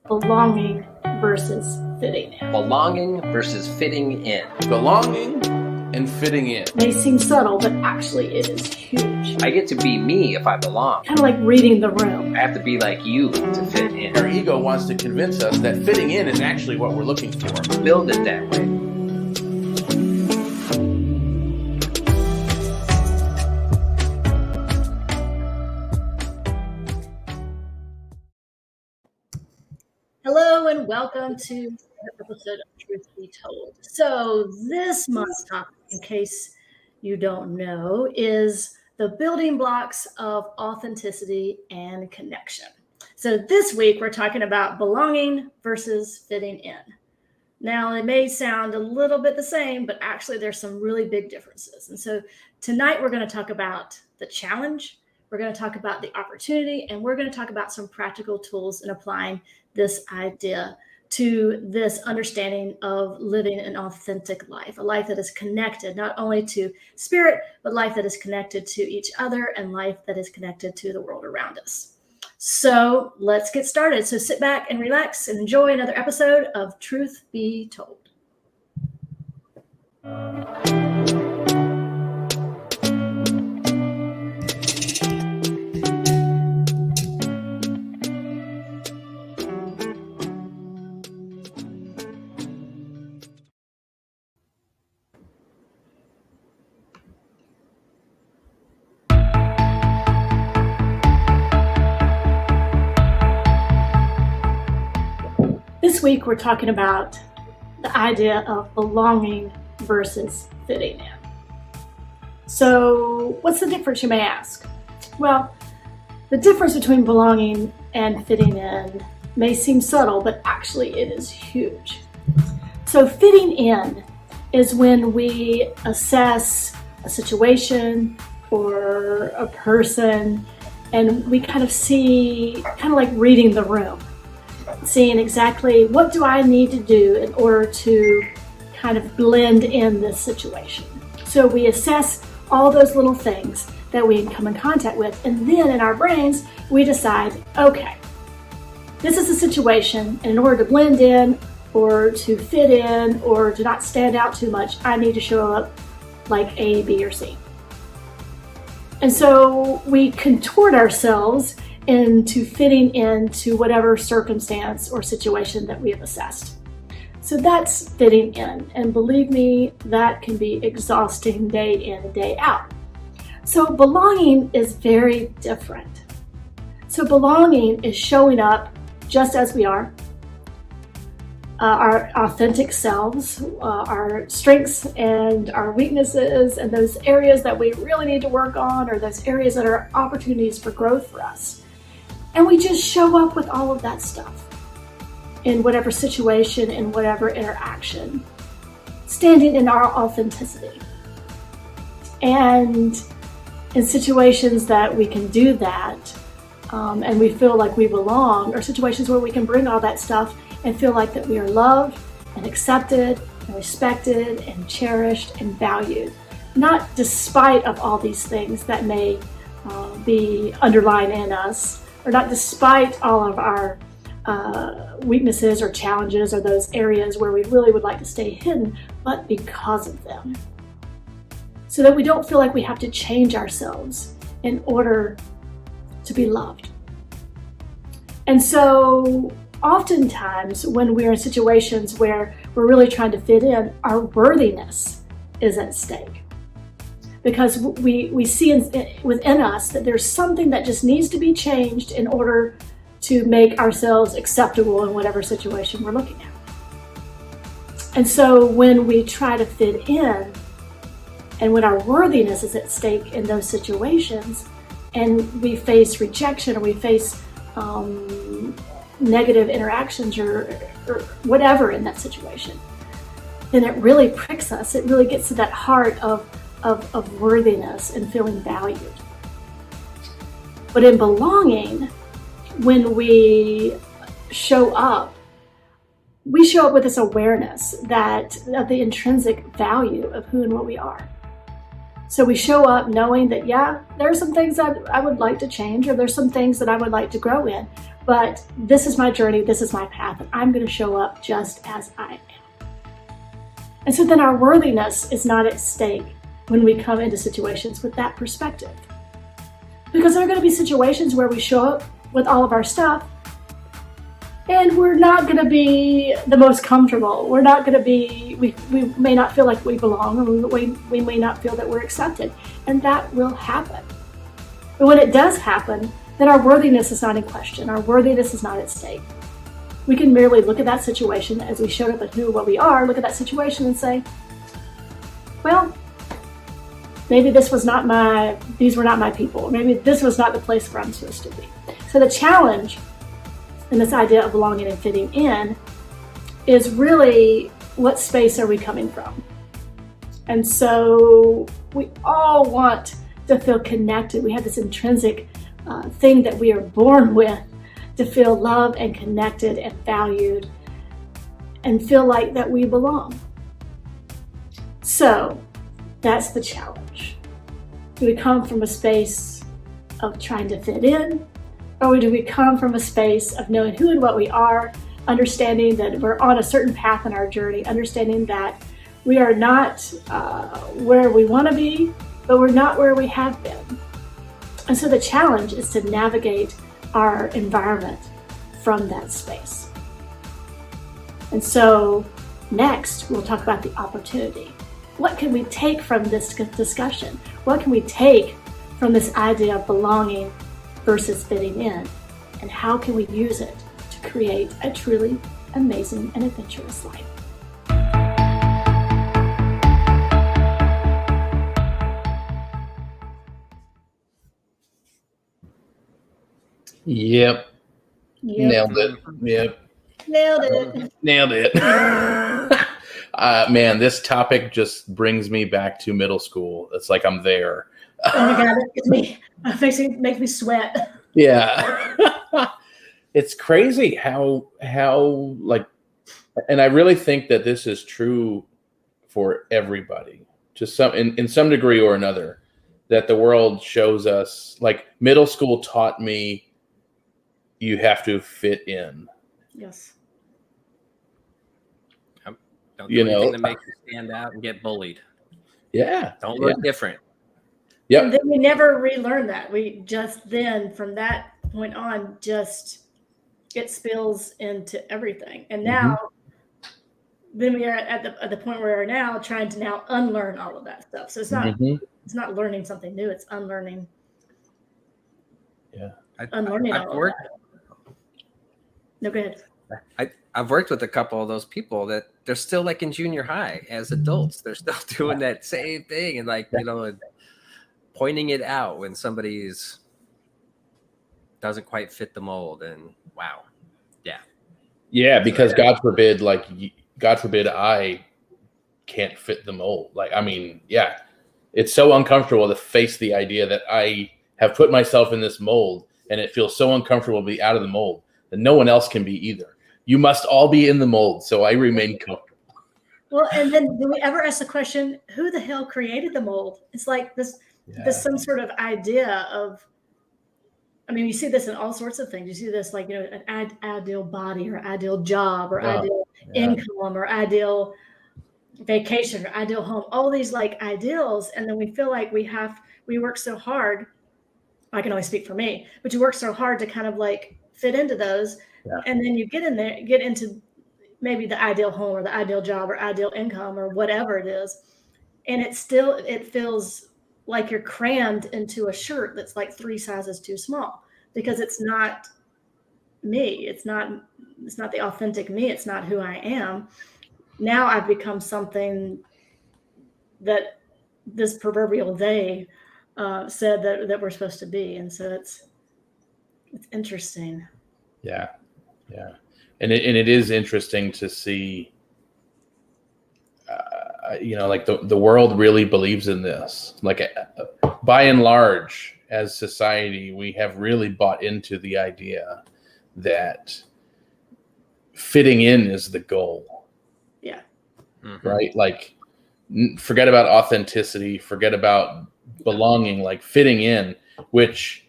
belonging versus fitting in. Belonging versus fitting in. Belonging and fitting in. May seem subtle, but actually it is huge. I get to be me if I belong. Kind of like reading the room. I have to be like you to fit in. Our ego wants to convince us that fitting in is actually what we're looking for. Build it that way. Hello and welcome to another episode of Truth Be Told. So this month's topic, in case you don't know, is the building blocks of authenticity and connection. So this week we're talking about belonging versus fitting in. Now it may sound a little bit the same, but actually there's some really big differences. And so tonight we're going to talk about the challenge, we're going to talk about the opportunity, and we're going to talk about some practical tools in applying this idea to this understanding of living an authentic life, a life that is connected not only to spirit, but life that is connected to each other and life that is connected to the world around us. So let's get started. So sit back and relax and enjoy another episode of Truth Be Told. This week, we're talking about the idea of belonging versus fitting in. So what's the difference, you may ask? Well, the difference between belonging and fitting in may seem subtle, but actually it is huge. So fitting in is when we assess a situation or a person and we kind of see, kind of like reading the room. Seeing exactly what do I need to do in order to kind of blend in this situation. So we assess all those little things that we come in contact with, and then in our brains we decide, okay, this is a situation, and in order to blend in or to fit in or to not stand out too much, I need to show up like A, B, or C. And so we contort ourselves into fitting into whatever circumstance or situation that we have assessed. So that's fitting in. And believe me, that can be exhausting day in and day out. So belonging is very different. So belonging is showing up just as we are, our authentic selves, our strengths and our weaknesses, and those areas that we really need to work on, or those areas that are opportunities for growth for us. And we just show up with all of that stuff in whatever situation, in whatever interaction, standing in our authenticity. And in situations that we can do that, and we feel like we belong, or situations where we can bring all that stuff and feel like that we are loved and accepted and respected and cherished and valued, not despite of all these things that may be underlying in us, or not despite all of our weaknesses or challenges or those areas where we really would like to stay hidden, but because of them. So that we don't feel like we have to change ourselves in order to be loved. And so oftentimes when we're in situations where we're really trying to fit in, our worthiness is at stake. Because we see within us that there's something that just needs to be changed in order to make ourselves acceptable in whatever situation we're looking at. And so when we try to fit in, and when our worthiness is at stake in those situations, and we face rejection or we face negative interactions or whatever in that situation, then it really pricks us. It really gets to that heart of worthiness and feeling valued. But in belonging, when we show up with this awareness of the intrinsic value of who and what we are. So we show up knowing that, yeah, there are some things that I would like to change, or there's some things that I would like to grow in, but this is my journey, this is my path, and I'm going to show up just as I am. And so then our worthiness is not at stake when we come into situations with that perspective. Because there are going to be situations where we show up with all of our stuff and we're not going to be the most comfortable. We're not going to be, we may not feel like we belong, or we may not feel that we're accepted. And that will happen. But when it does happen, then our worthiness is not in question. Our worthiness is not at stake. We can merely look at that situation as we showed up at who, what we are, look at that situation and say, well, maybe these were not my people. Maybe this was not the place where I'm supposed to be. So the challenge in this idea of belonging and fitting in is really, what space are we coming from? And so we all want to feel connected. We have this intrinsic thing that we are born with, to feel loved and connected and valued and feel like that we belong. So that's the challenge. Do we come from a space of trying to fit in, or do we come from a space of knowing who and what we are, understanding that we're on a certain path in our journey, understanding that we are not where we want to be, but we're not where we have been. And so the challenge is to navigate our environment from that space. And so next, we'll talk about the opportunity. What can we take from this discussion? What can we take from this idea of belonging versus fitting in? And how can we use it to create a truly amazing and adventurous life? Yep. Nailed it. Yep. Nailed it. Nailed it. Man, this topic just brings me back to middle school. It's like I'm there. Oh my God, it makes me sweat. Yeah. It's crazy how like, and I really think that this is true for everybody, just in some degree or another, that the world shows us, like middle school taught me you have to fit in. Yes. Don't do anything to make you stand out and get bullied. Yeah. Don't look different. Yep. And then we never relearn that. We just then, from that point on, it spills into everything. And now, then we are at the point where we are now, trying to now unlearn all of that stuff. So it's not learning something new. It's unlearning. Yeah. Unlearning all of that. No, go ahead. I've worked with a couple of those people that they're still like in junior high as adults. They're still doing that same thing and like, pointing it out when somebody's doesn't quite fit the mold. And wow. Yeah. Yeah. Because God forbid I can't fit the mold. Like, I mean, yeah, it's so uncomfortable to face the idea that I have put myself in this mold, and it feels so uncomfortable to be out of the mold that no one else can be either. You must all be in the mold, so I remain comfortable. Well, and then do we ever ask the question, who the hell created the mold? It's like this some sort of idea of, I mean, you see this in all sorts of things. You see this like, an ideal body or ideal job or ideal income or ideal vacation or ideal home, all these like ideals. And then we feel like we work so hard. I can only speak for me, but you work so hard to kind of like fit into those. Yeah. And then you get into maybe the ideal home or the ideal job or ideal income or whatever it is. And it feels like you're crammed into a shirt that's like 3 sizes too small, because it's not me. It's not the authentic me. It's not who I am. Now I've become something that this proverbial they said that we're supposed to be. And so it's interesting. Yeah. Yeah. And it is interesting to see, like the world really believes in this. Like by and large, as society, we have really bought into the idea that fitting in is the goal. Yeah. Right. Like forget about authenticity, forget about belonging, like fitting in, which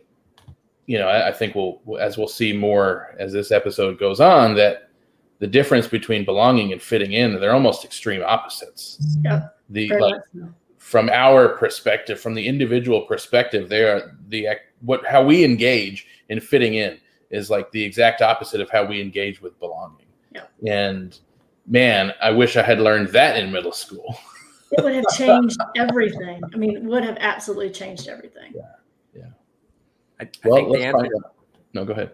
I think we'll see more as this episode goes on, that the difference between belonging and fitting in, they're almost extreme opposites. Yep. From our perspective, from the individual perspective, how we engage in fitting in is like the exact opposite of how we engage with belonging. Yep. And man, I wish I had learned that in middle school. It would have changed everything. I mean, it would have absolutely changed everything. Yeah. I think the answer. No, go ahead.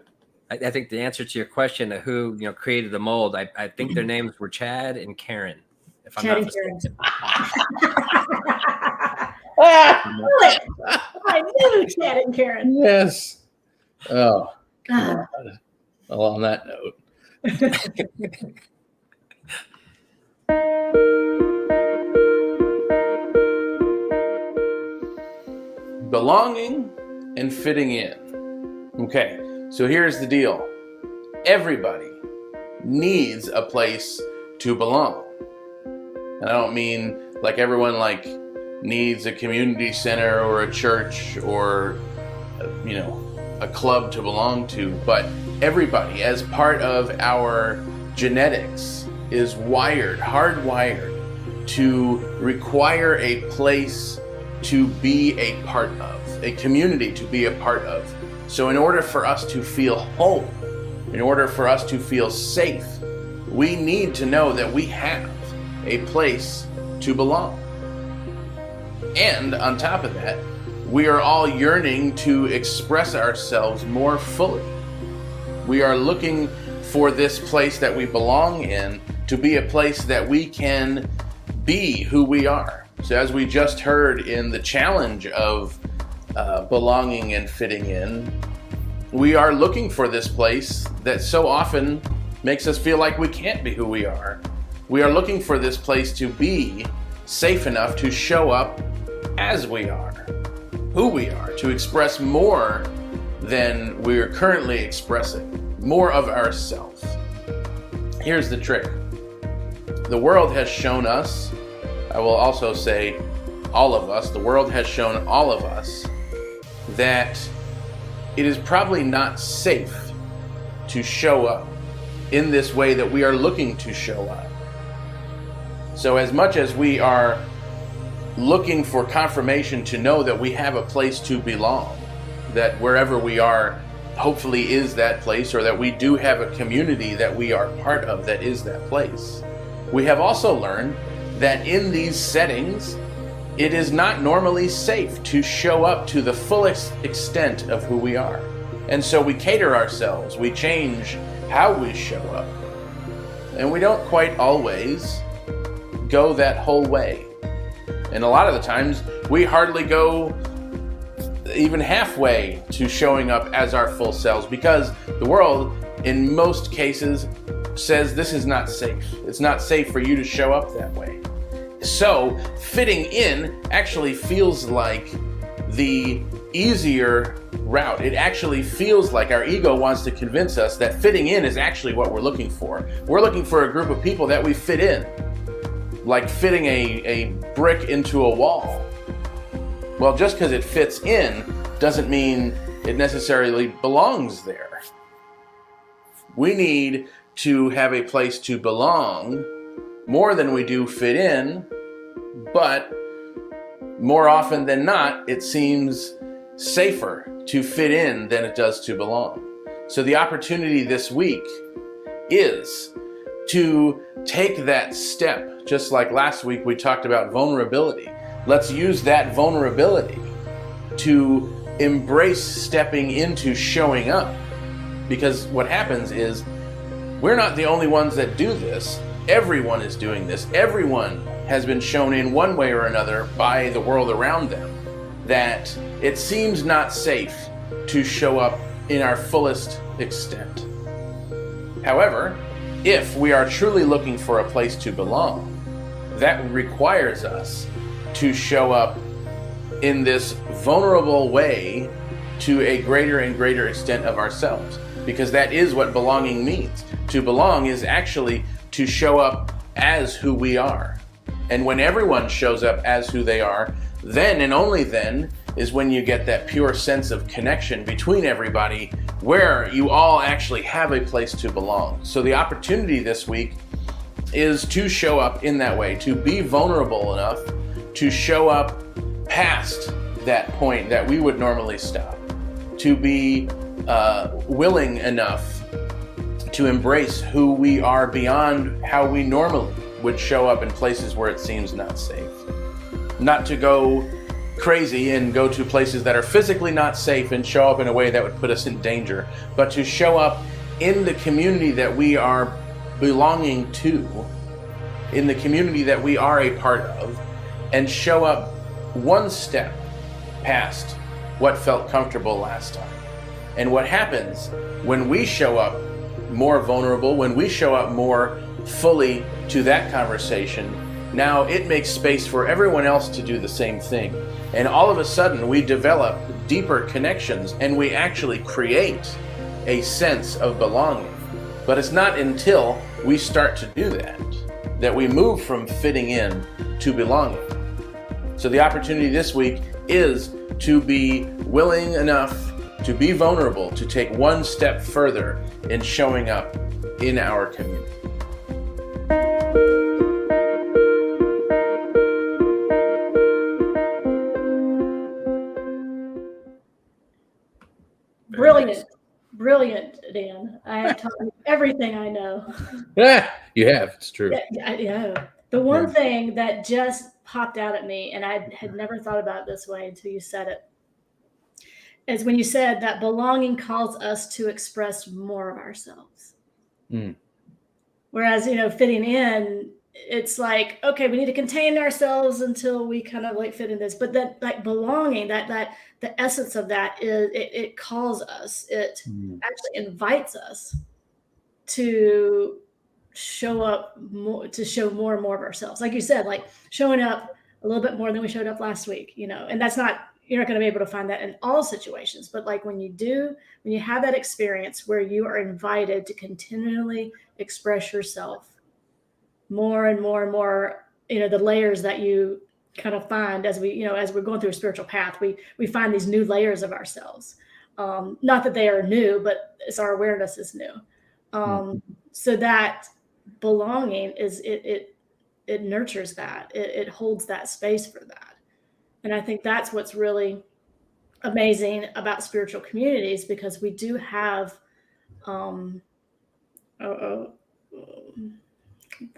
I think the answer to your question of who created the mold, I think their names were Chad and Karen. If I'm Chad not and Karen. mistaken. I knew Chad and Karen. Yes. Oh. God. Well, on that note. Belonging and fitting in. Okay, so here's the deal. Everybody needs a place to belong. And I don't mean like everyone needs a community center or a church or a club to belong to, but everybody, as part of our genetics, is hardwired to require a place to be a part of, a community to be a part of. So in order for us to feel whole, in order for us to feel safe, we need to know that we have a place to belong. And on top of that, we are all yearning to express ourselves more fully. We are looking for this place that we belong in to be a place that we can be who we are. So as we just heard in the challenge of belonging and fitting in, we are looking for this place that so often makes us feel like we can't be who we are. We are looking for this place to be safe enough to show up as we are, who we are, to express more than we're currently expressing, more of ourselves. Here's the trick. The world has shown us, I will also say all of us, the world has shown all of us that it is probably not safe to show up in this way that we are looking to show up. So as much as we are looking for confirmation to know that we have a place to belong, that wherever we are hopefully is that place, or that we do have a community that we are part of that is that place, we have also learned that in these settings, it is not normally safe to show up to the fullest extent of who we are. And so we cater ourselves, we change how we show up. And we don't quite always go that whole way. And a lot of the times, we hardly go even halfway to showing up as our full selves, because the world, in most cases, says this is not safe. It's not safe for you to show up that way. So fitting in actually feels like the easier route. It actually feels like our ego wants to convince us that fitting in is actually what we're looking for. We're looking for a group of people that we fit in, like fitting a brick into a wall. Well, just because it fits in doesn't mean it necessarily belongs there. We need to have a place to belong more than we do fit in, but more often than not, it seems safer to fit in than it does to belong. So the opportunity this week is to take that step, just like last week we talked about vulnerability. Let's use that vulnerability to embrace stepping into showing up. Because what happens is, we're not the only ones that do this. Everyone is doing this. Everyone has been shown in one way or another by the world around them that it seems not safe to show up in our fullest extent. However, if we are truly looking for a place to belong, that requires us to show up in this vulnerable way to a greater and greater extent of ourselves, because that is what belonging means. To belong is actually to show up as who we are. And when everyone shows up as who they are, then and only then is when you get that pure sense of connection between everybody where you all actually have a place to belong. So the opportunity this week is to show up in that way, to be vulnerable enough to show up past that point that we would normally stop, to be willing enough to embrace who we are beyond how we normally would show up in places where it seems not safe. Not to go crazy and go to places that are physically not safe and show up in a way that would put us in danger, but to show up in the community that we are belonging to, in the community that we are a part of, and show up one step past what felt comfortable last time. And what happens when we show up more vulnerable, when we show up more fully to that conversation, now it makes space for everyone else to do the same thing. And all of a sudden we develop deeper connections and we actually create a sense of belonging. But it's not until we start to do that we move from fitting in to belonging. So the opportunity this week is to be willing enough to be vulnerable, to take one step further in showing up in our community. Brilliant, Dan. I have taught you everything I know. Yeah, you have. It's true. Yeah. The one thing that just popped out at me, and I had never thought about it this way until you said it, is when you said that belonging calls us to express more of ourselves. Whereas, fitting in, it's like, okay, we need to contain ourselves until we kind of like fit in this. But that like belonging, that the essence of that is it calls us, it actually invites us to show up more, to show more and more of ourselves. Like you said, like showing up a little bit more than we showed up last week, and that's not, you're not going to be able to find that in all situations. But like when you have that experience where you are invited to continually express yourself more and more and more, the layers that you kind of find as we're going through a spiritual path, we find these new layers of ourselves. Not that they are new, but it's our awareness is new. So that belonging is it nurtures that, it holds that space for that. And I think that's what's really amazing about spiritual communities, because we do have, I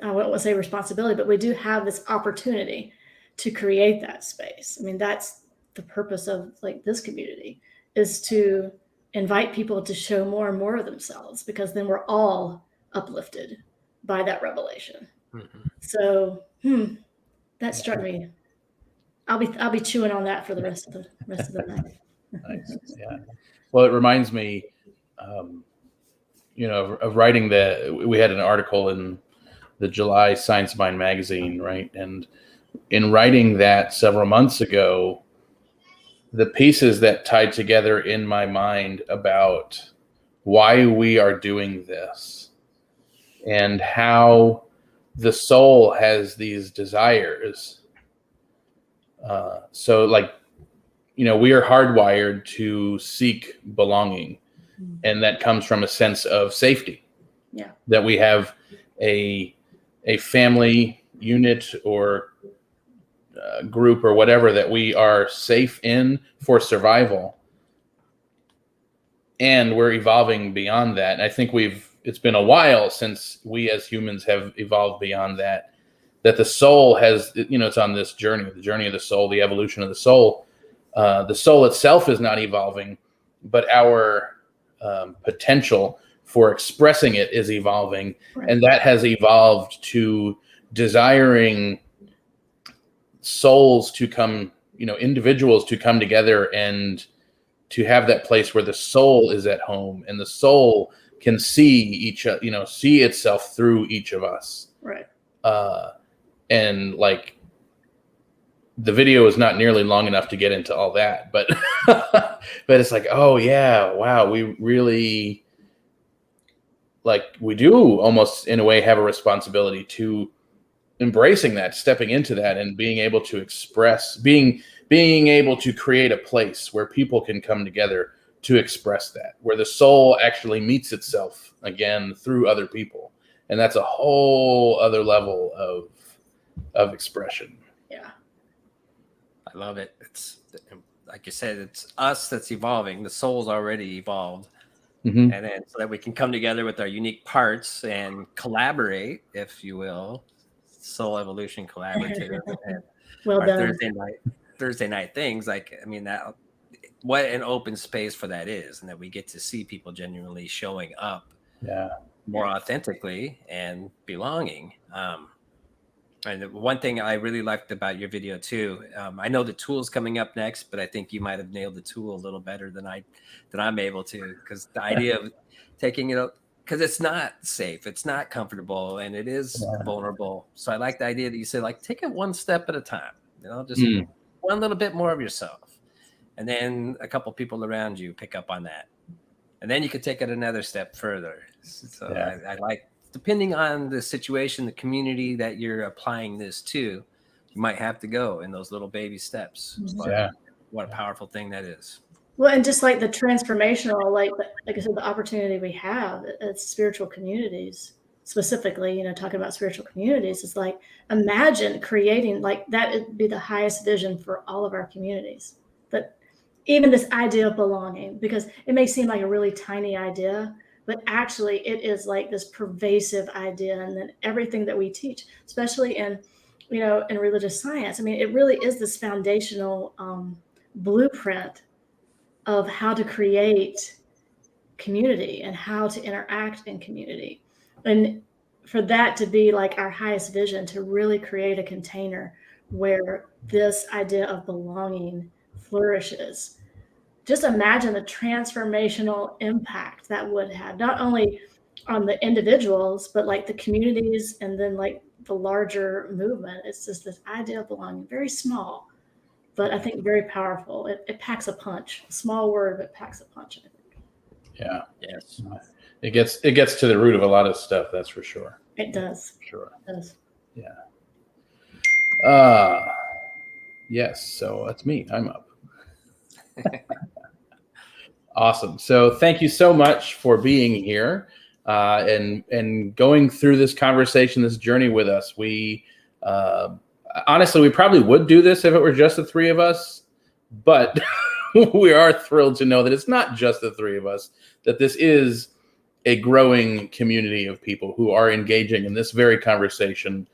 won't say responsibility, but we do have this opportunity to create that space. I mean, that's the purpose of like this community, is to invite people to show more and more of themselves, because then we're all uplifted by that revelation. So that struck me. I'll be chewing on that for the rest of the night. Nice. Yeah. Well, it reminds me, of writing we had an article in the July Science Mind magazine, right? And in writing that several months ago, the pieces that tied together in my mind about why we are doing this and how the soul has these desires. So like, we are hardwired to seek belonging, and that comes from a sense of safety. Yeah. That we have a family unit or group or whatever that we are safe in for survival. And we're evolving beyond that. And I think it's been a while since we as humans have evolved beyond that the soul has, it's on this journey, the journey of the soul, the evolution of the soul. The soul itself is not evolving, but our potential for expressing it is evolving. Right. And that has evolved to desiring souls to come, individuals to come together and to have that place where the soul is at home and the soul can see see itself through each of us. Right. And like the video is not nearly long enough to get into all that, but but it's like, oh yeah, wow, we really we do almost in a way have a responsibility to embracing that, stepping into that, and being able to express, being being able to create a place where people can come together to express that, where the soul actually meets itself again through other people. And that's a whole other level of expression. Yeah. I love it. It's like you said, it's us that's evolving. The soul's already evolved. Mm-hmm. And then so that we can come together with our unique parts and collaborate, if you will, Soul Evolution Collaborative. And Well our done. Thursday night things. Like, I mean, that what an open space for that is, and that we get to see people genuinely showing up more authentically and belonging. And the one thing I really liked about your video too, I know the tool's coming up next, but I think you might have nailed the tool a little better than I'm able to, because the idea of taking it up, because it's not safe, it's not comfortable, and it is vulnerable. So I like the idea that you said, like, take it one step at a time, just one little bit more of yourself, and then a couple people around you pick up on that, and then you could take it another step further. So I like, depending on the situation, the community that you're applying this to, you might have to go in those little baby steps. But what a powerful thing that is. Well, and just like the transformational, like I said, the opportunity we have at spiritual communities, specifically, talking about spiritual communities, is like, imagine creating, like, that would be the highest vision for all of our communities. But even this idea of belonging, because it may seem like a really tiny idea, but actually it is like this pervasive idea. And then everything that we teach, especially in religious science, I mean, it really is this foundational blueprint of how to create community and how to interact in community. And for that to be like our highest vision, to really create a container where this idea of belonging flourishes. Just imagine the transformational impact that would have, not only on the individuals, but like the communities, and then like the larger movement. It's just this idea of belonging, very small, but I think very powerful. It packs a punch. A small word, but packs a punch, I think. Yeah. Yes. It gets to the root of a lot of stuff, that's for sure. It does. Sure. It does. Yeah. Yes, so that's me. I'm up. Awesome. So thank you so much for being here and going through this conversation, this journey with us. We honestly, we probably would do this if it were just the three of us, but we are thrilled to know that it's not just the three of us, that this is a growing community of people who are engaging in this very conversation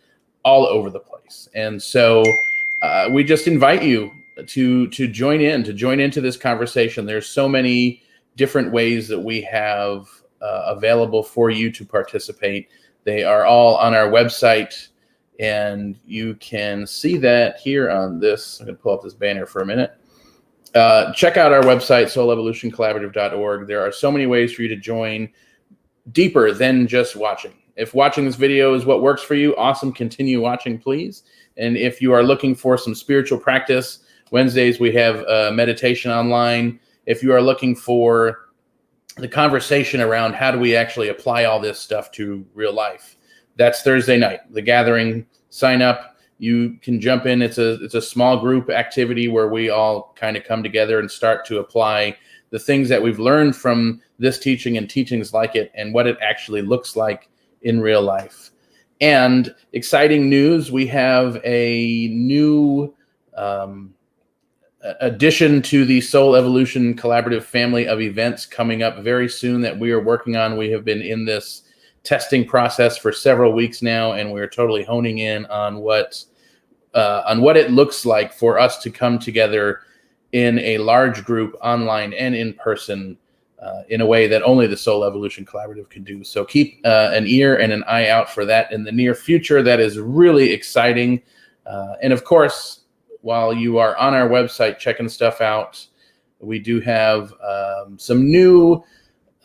all over the place. And so we just invite you to join into this conversation. There's so many different ways that we have available for you to participate. They are all on our website, and you can see that here on this. I'm going to pull up this banner for a minute. Check out our website, soulevolutioncollaborative.org. There are so many ways for you to join deeper than just watching. If watching this video is what works for you, awesome. Continue watching, please. And if you are looking for some spiritual practice, Wednesdays we have meditation online. If you are looking for the conversation around how do we actually apply all this stuff to real life, that's Thursday night, the gathering. Sign up. You can jump in. It's a small group activity where we all kind of come together and start to apply the things that we've learned from this teaching and teachings like it, and what it actually looks like in real life. And exciting news, we have a new addition to the Soul Evolution Collaborative family of events coming up very soon that we are working on. We have been in this testing process for several weeks now, and we're totally honing in on what it looks like for us to come together in a large group, online and in person, in a way that only the Soul Evolution Collaborative can do. So keep an ear and an eye out for that in the near future. That is really exciting. And of course, while you are on our website checking stuff out, we do have some new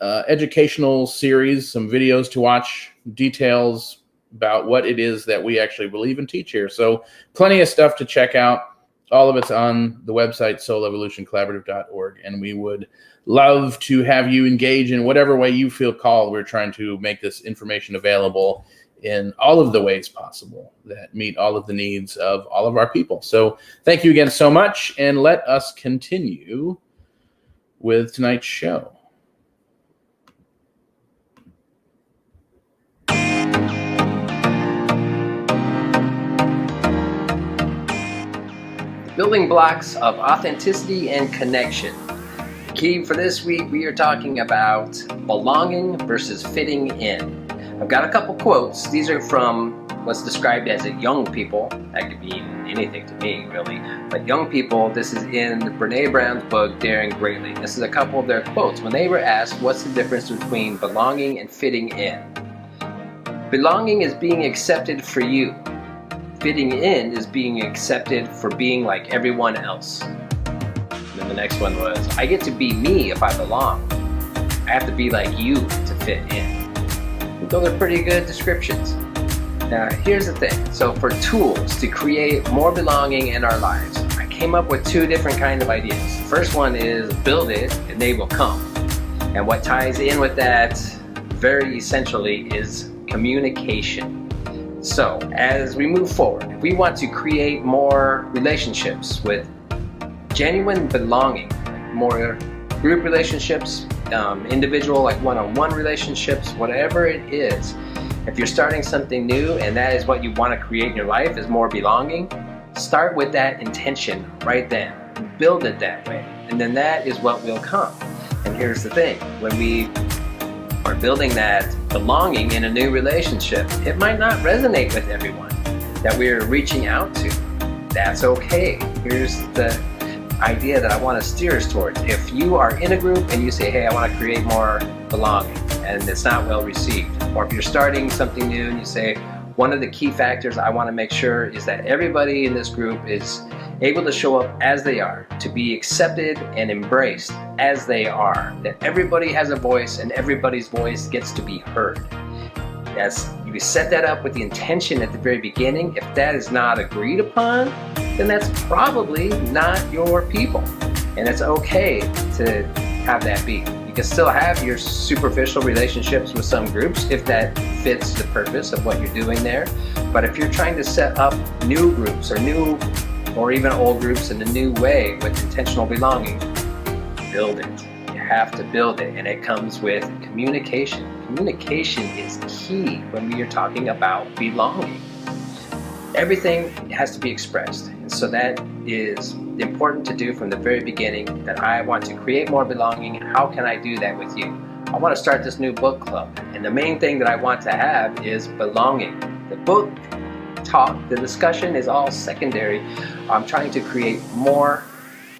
educational series, some videos to watch, details about what it is that we actually believe and teach here. So plenty of stuff to check out. All of it's on the website, soulevolutioncollaborative.org. And we would love to have you engage in whatever way you feel called. We're trying to make this information available in all of the ways possible that meet all of the needs of all of our people. So thank you again so much, and let us continue with tonight's show. Building blocks of authenticity and connection. The key for this week, we are talking about belonging versus fitting in. I've got a couple quotes. These are from what's described as a young people. That could mean anything to me, really. But young people, this is in Brene Brown's book, Daring Greatly. This is a couple of their quotes. When they were asked, what's the difference between belonging and fitting in? Belonging is being accepted for you. Fitting in is being accepted for being like everyone else. And then the next one was, I get to be me if I belong. I have to be like you to fit in. Those are pretty good descriptions. Now, here's the thing. So for tools to create more belonging in our lives, I came up with two different kinds of ideas. The first one is build it and they will come. And what ties in with that very essentially is communication. So as we move forward, if we want to create more relationships with genuine belonging, more group relationships, individual, like one-on-one relationships, whatever it is, if you're starting something new and that is what you want to create in your life is more belonging, start with that intention right then. Build it that way. And then that is what will come. And here's the thing, when we are building that belonging in a new relationship, it might not resonate with everyone that we're reaching out to. That's okay. Here's the idea that I want to steer us towards. If you are in a group and you say, hey, I want to create more belonging, and it's not well received, or if you're starting something new and you say, one of the key factors I want to make sure is that everybody in this group is able to show up as they are, to be accepted and embraced as they are, that everybody has a voice and everybody's voice gets to be heard. As you set that up with the intention at the very beginning, if that is not agreed upon, then that's probably not your people. And it's okay to have that be. You can still have your superficial relationships with some groups if that fits the purpose of what you're doing there. But if you're trying to set up new groups or even old groups in a new way with intentional belonging, build it. You have to build it, and it comes with communication. Communication is key when we are talking about belonging. Everything has to be expressed, and so that is important to do from the very beginning, that I want to create more belonging. How can I do that with you? I want to start this new book club, and the main thing that I want to have is belonging. The book talk, the discussion is all secondary. I'm trying to create more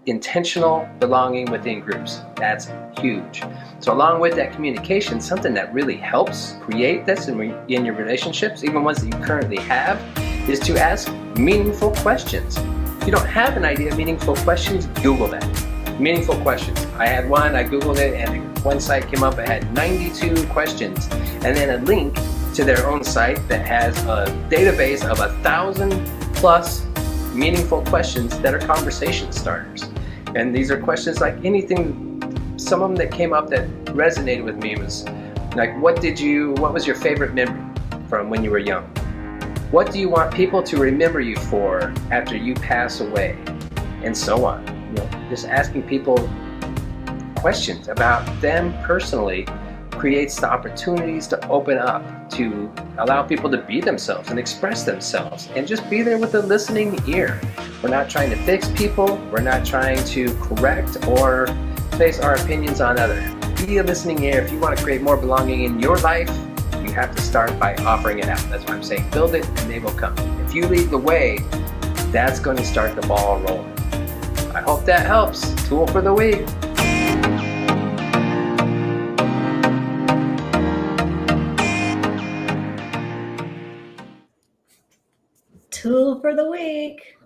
intentional belonging within groups. That's huge. So along with that communication, something that really helps create this in your relationships, even ones that you currently have, is to ask meaningful questions. If you don't have an idea of meaningful questions, Google that. Meaningful questions. I had one, I Googled it, and one site came up, it had 92 questions, and then a link to their own site that has a database of 1,000+ meaningful questions that are conversation starters. And these are questions like anything. Some of them that came up that resonated with me was like, what was your favorite memory from when you were young? What do you want people to remember you for after you pass away? And so on. Just asking people questions about them personally creates the opportunities to open up, to allow people to be themselves and express themselves, and just be there with a listening ear. We're not trying to fix people. We're not trying to correct or place our opinions on others. Be a listening ear. If you want to create more belonging in your life, you have to start by offering it out. That's why I'm saying build it and they will come. If you lead the way, that's going to start the ball rolling. I hope that helps. Tool for the week. Tool for the week.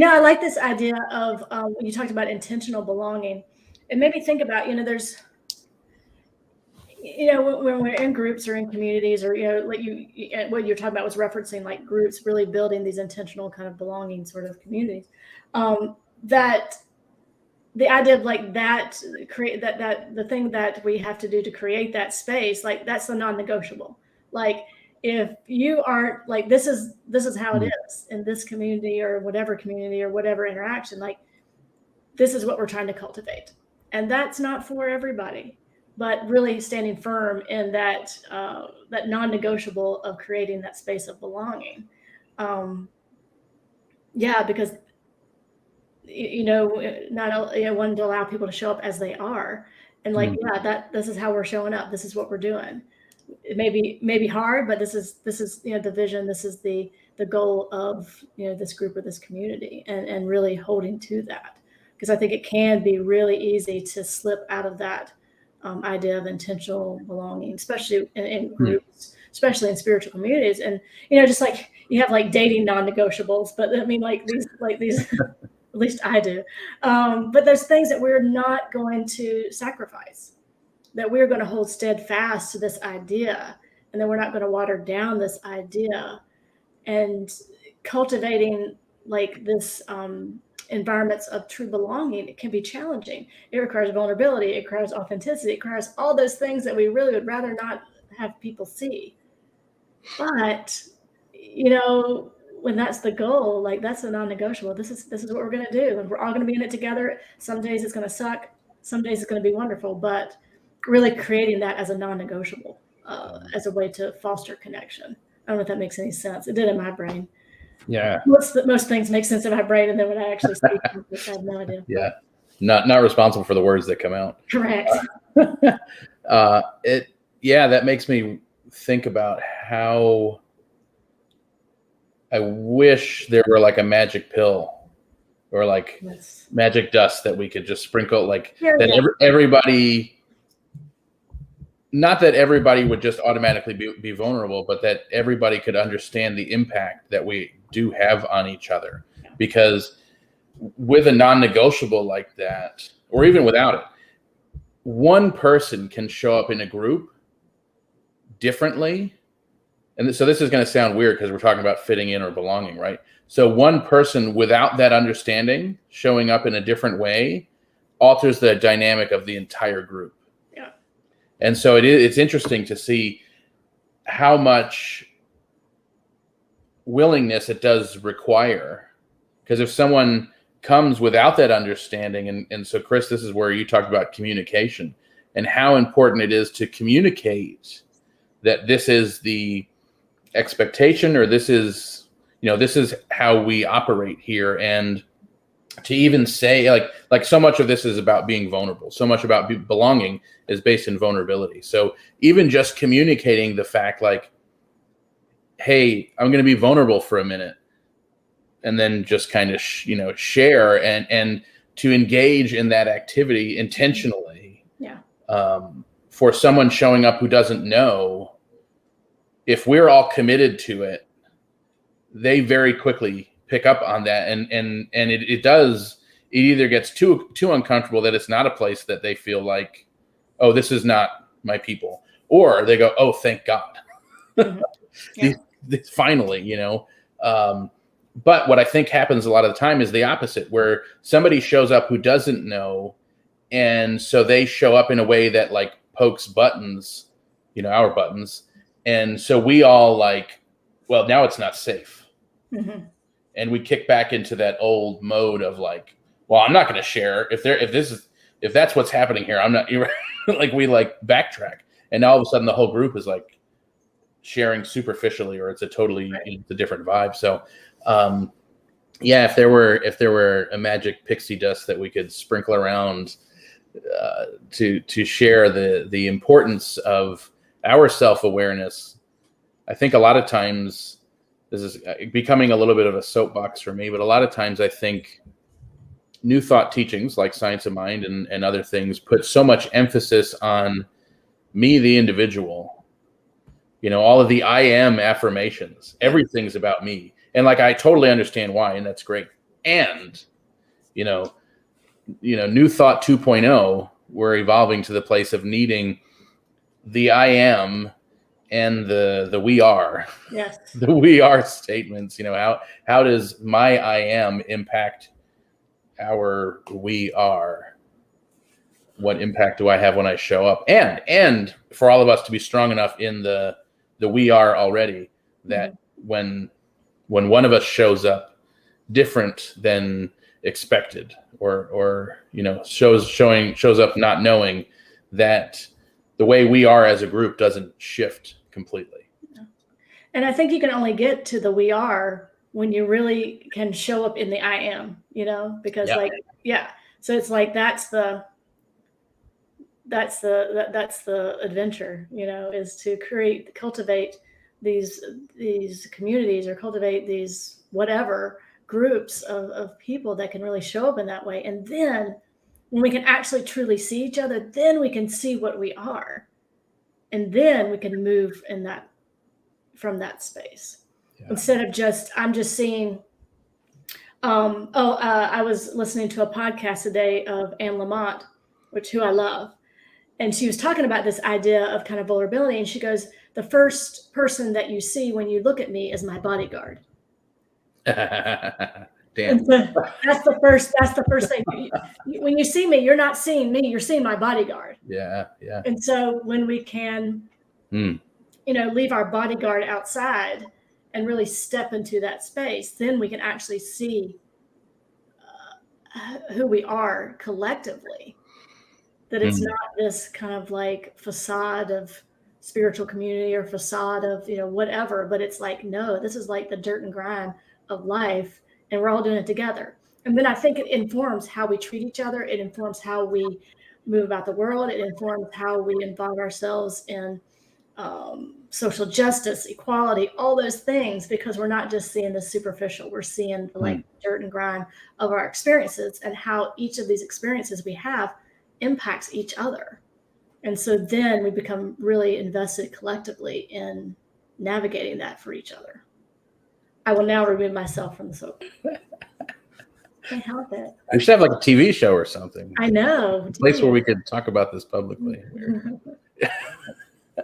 I like this idea of when you talked about intentional belonging. It made me think about, there's, when we're in groups or in communities, or, like what you're talking about was referencing like groups really building these intentional kind of belonging sort of communities, that the idea of like that create that the thing that we have to do to create that space, like that's the non-negotiable. Like if you aren't like this is how it is in this community or whatever interaction, like this is what we're trying to cultivate. And that's not for everybody, but really standing firm in that that non-negotiable of creating that space of belonging. Yeah, because not one to allow people to show up as they are, and like that this is how we're showing up. This is what we're doing. It may be hard, but this is the vision. This is the goal of this group or this community, and really holding to that, because I think it can be really easy to slip out of that idea of intentional belonging, especially in groups, especially in spiritual communities. And just like you have like dating non-negotiables, but I mean like these at least I do. But there's things that we're not going to sacrifice, that we're going to hold steadfast to this idea, and then we're not going to water down this idea. And cultivating like this environments of true belonging, it can be challenging. It requires vulnerability. It requires authenticity. It requires all those things that we really would rather not have people see. But, when that's the goal, like that's a non-negotiable. This is what we're going to do, and we're all going to be in it together. Some days it's going to suck. Some days it's going to be wonderful, but really creating that as a non-negotiable, as a way to foster connection. I don't know if that makes any sense. It did in my brain. Yeah. Most things make sense in my brain, and then when I actually speak, I have no idea. Yeah. Not responsible for the words that come out. Correct. That makes me think about how I wish there were like a magic pill or like magic dust that we could just sprinkle, like everybody, not that everybody would just automatically be vulnerable, but that everybody could understand the impact that we do have on each other. Because with a non-negotiable like that, or even without it, one person can show up in a group differently. And so this is going to sound weird because we're talking about fitting in or belonging, right? So one person without that understanding showing up in a different way alters the dynamic of the entire group. Yeah. And so it's interesting to see how much willingness it does require. Because if someone comes without that understanding, and so Chris, this is where you talked about communication and how important it is to communicate that this is the expectation, or this is how we operate here. And to even say like so much of this is about being vulnerable. So much about belonging is based in vulnerability. So even just communicating the fact like, hey, I'm going to be vulnerable for a minute, and then just kind of share and to engage in that activity intentionally. Yeah. For someone showing up who doesn't know, if we're all committed to it, they very quickly pick up on that, and it either gets too uncomfortable that it's not a place that they feel like, oh, this is not my people, or they go, oh, thank God. Mm-hmm. Yeah. Finally, but what I think happens a lot of the time is the opposite, where somebody shows up who doesn't know, and so they show up in a way that like pokes buttons, our buttons. And so we all like, well, now it's not safe. Mm-hmm. And we kick back into that old mode of like, well, I'm not going to share if that's what's happening here. I'm not like, we like backtrack. And now all of a sudden the whole group is like sharing superficially, or it's a totally it's a different vibe. So, if there were a magic pixie dust that we could sprinkle around to share the importance of our self-awareness. I think a lot of times, this is becoming a little bit of a soapbox for me, but a lot of times I think New Thought teachings like Science of Mind and other things put so much emphasis on me, the individual, all of the I am affirmations, everything's about me. And like, I totally understand why, and that's great. And, New Thought 2.0, we're evolving to the place of needing the I am and the we are. Yes. The we are statements. How does my I am impact we are, what impact do I have when I show up? And for all of us to be strong enough in the we are already, that when one of us shows up different than expected, or shows up not knowing, that the way we are as a group doesn't shift completely. And I think you can only get to the we are when you really can show up in the I am, because so it's like that's the adventure, is to cultivate these communities, or cultivate these whatever groups of people that can really show up in that way. And then when we can actually truly see each other, then we can see what we are, and then we can move from that space. Instead of I'm just seeing, I was listening to a podcast today of Anne Lamott, who I love. And she was talking about this idea of kind of vulnerability. And she goes, the first person that you see when you look at me is my bodyguard. Damn. So that's the first thing. When you see me, you're not seeing me, you're seeing my bodyguard. Yeah. And so when we can, leave our bodyguard outside and really step into that space, then we can actually see who we are collectively. That it's not this kind of like facade of spiritual community or facade of, whatever, but it's like, no, this is like the dirt and grime of life, and we're all doing it together. And then I think it informs how we treat each other. It informs how we move about the world. It informs how we involve ourselves in social justice, equality, all those things, because we're not just seeing the superficial. We're seeing the like dirt and grime of our experiences, and how each of these experiences we have impacts each other. And so then we become really invested collectively in navigating that for each other. I will now remove myself from the soap. Can't help it. We should have like a TV show or something. I know. A place where we could talk about this publicly.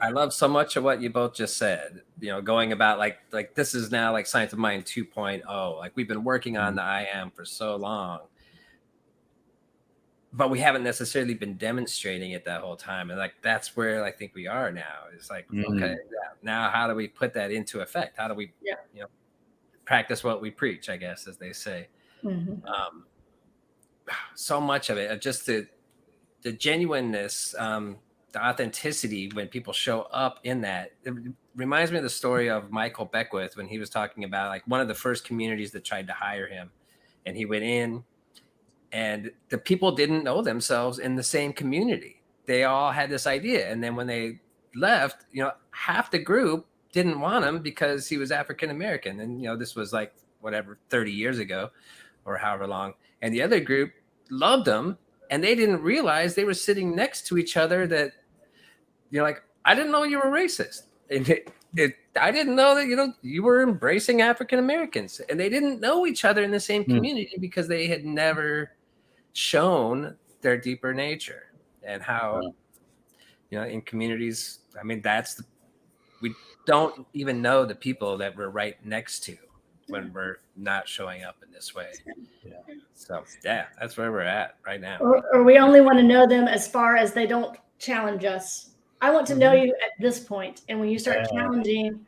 I love so much of what you both just said, going about like this is now like Science of Mind 2.0. Like we've been working on the I am for so long, but we haven't necessarily been demonstrating it that whole time. And like, that's where I think we are now. It's like, okay, now how do we put that into effect? How do we, practice what we preach, I guess, as they say. So much of it, just the genuineness, the authenticity when people show up in that. It reminds me of the story of Michael Beckwith when he was talking about like one of the first communities that tried to hire him, and he went in and the people didn't know themselves in the same community. They all had this idea. And then when they left, half the group didn't want him because he was African-American. And, this was like, 30 years ago or however long. And the other group loved him, and they didn't realize they were sitting next to each other that, like, I didn't know you were racist. And I didn't know that, you were embracing African-Americans. And they didn't know each other in the same community because they had never shown their deeper nature. And how, in communities, I mean, we don't even know the people that we're right next to when we're not showing up in this way. So that's where we're at right now. Or we only want to know them as far as they don't challenge us. I want to know you at this point. And when you start challenging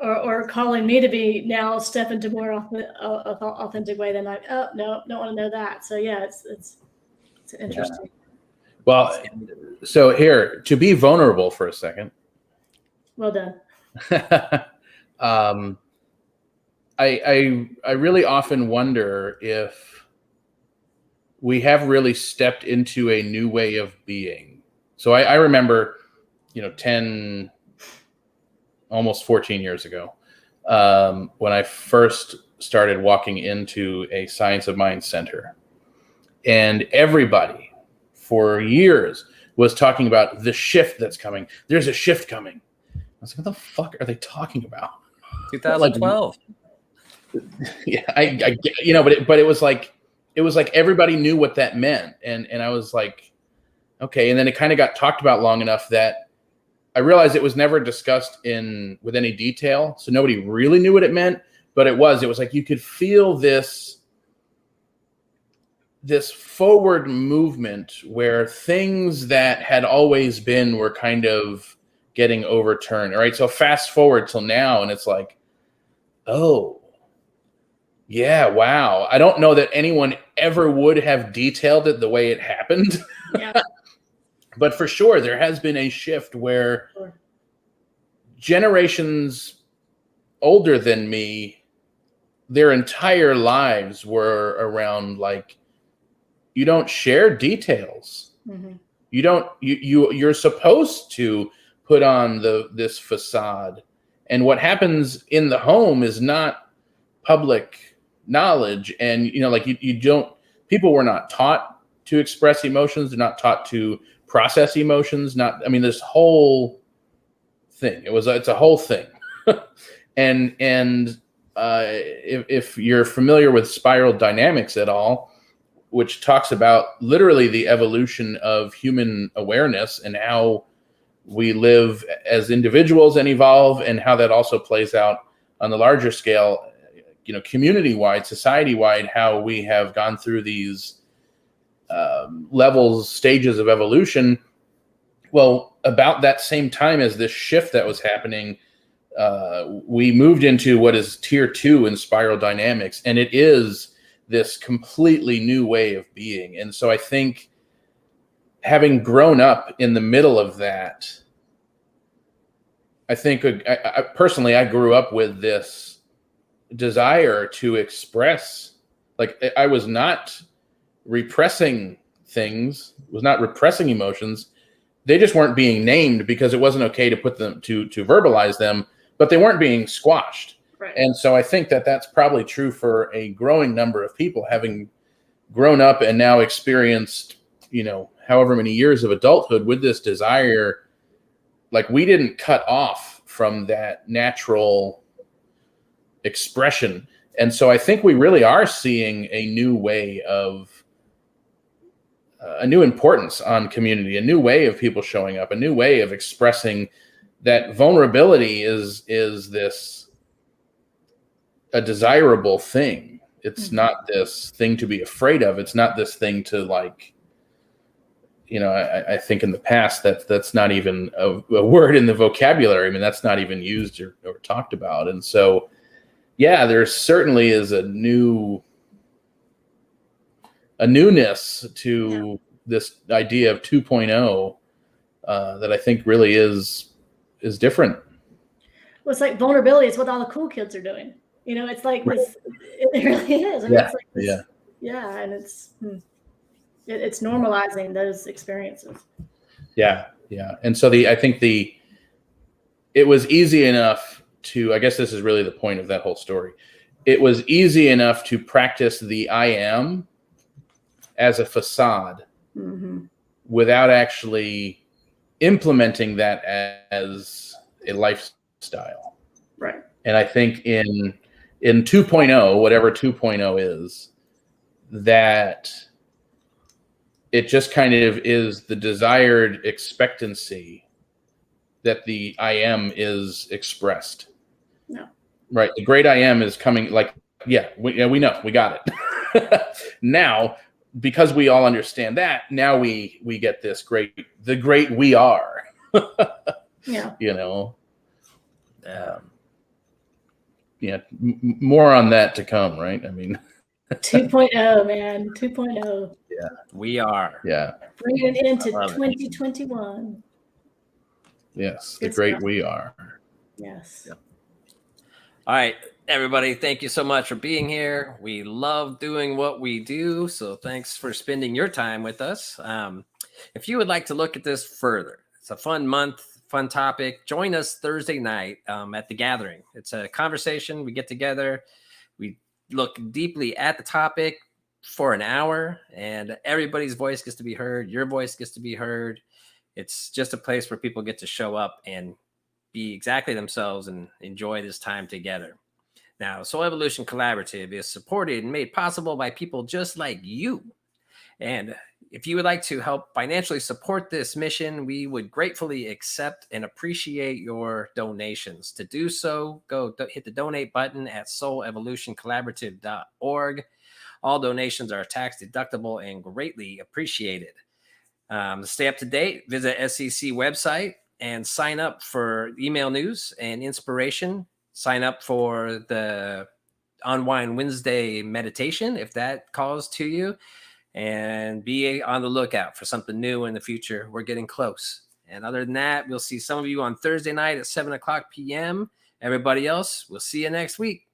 or calling me to be now step into more authentic way, then like, oh no, don't want to know that. So it's interesting. Well, so here, to be vulnerable for a second. Well done. I really often wonder if we have really stepped into a new way of being. So I remember, 10, almost 14 years ago, when I first started walking into a Science of Mind center, and everybody for years was talking about the shift that's coming. There's a shift coming. I was like, what the fuck are they talking about? 2012. Yeah, but it was like everybody knew what that meant, and I was like, okay. And then it kind of got talked about long enough that I realized it was never discussed with any detail, so nobody really knew what it meant. But it was like you could feel this this forward movement where things that had always been were kind of getting overturned. All right. So fast forward till now, and it's like, oh, yeah, wow. I don't know that anyone ever would have detailed it the way it happened. Yeah. But for sure, there has been a shift where generations older than me, their entire lives were around like, you don't share details. Mm-hmm. You're supposed to put on this facade, and what happens in the home is not public knowledge. And like you don't, people were not taught to express emotions. They're not taught to process emotions. This whole thing. It's a whole thing. and if you're familiar with spiral dynamics at all, which talks about literally the evolution of human awareness and how we live as individuals and evolve, and how that also plays out on the larger scale, community-wide, society-wide, how we have gone through these levels, stages of evolution. Well, about that same time as this shift that was happening, we moved into what is tier 2 in spiral dynamics, and it is this completely new way of being. And so I think, having grown up in the middle of that, I think I personally, I grew up with this desire to express, like, I was not repressing things, was not repressing emotions. They just weren't being named because it wasn't okay to put them to verbalize them, but they weren't being squashed. Right. And so I think that that's probably true for a growing number of people, having grown up and now experienced, however many years of adulthood with this desire. Like, we didn't cut off from that natural expression. And so I think we really are seeing a new way of, a new importance on community, a new way of people showing up, a new way of expressing that vulnerability is a desirable thing. It's not this thing to be afraid of. It's not this thing to, like, I think in the past that's not even a word in the vocabulary. that's not even used or talked about. And so, yeah, there certainly is a newness to this idea of 2.0 that I think really is different. Well, it's like vulnerability. It's what all the cool kids are doing. It's like this. It really is. It's like this, yeah, and it's normalizing those experiences. Yeah. And so I think it was easy enough to, I guess this is really the point of that whole story. It was easy enough to practice the I am as a facade without actually implementing that as a lifestyle. Right. And I think in 2.0, whatever 2.0 is, that it just kind of is the desired expectancy that the I am is expressed. No. Right. The great I am is coming, like, we know, we got it. Now, because we all understand that, now we get the great we are. Yeah. More on that to come, right? 2.0, man. 2.0. Yeah. We are. Yeah. Bringing it into 2021. Yes. Good the great stuff. We are. Yes. Yep. All right, everybody, thank you so much for being here. We love doing what we do, so thanks for spending your time with us. If you would like to look at this further, it's a fun month, fun topic. Join us Thursday night at the Gathering. It's a conversation. We get together. We look deeply at the topic for an hour, and everybody's voice gets to be heard. Your voice gets to be heard. It's just a place where people get to show up and be exactly themselves and enjoy this time together. Now, Soul Evolution Collaborative is supported and made possible by people just like you. And if you would like to help financially support this mission, we would gratefully accept and appreciate your donations. To do so, hit the donate button at soulevolutioncollaborative.org. All donations are tax deductible and greatly appreciated. To stay up to date, visit SEC website and sign up for email news and inspiration. Sign up for the Unwind Wednesday meditation if that calls to you, and be on the lookout for something new in the future. We're getting close. And other than that, we'll see some of you on Thursday night at 7 o'clock p.m. Everybody else, we'll see you next week.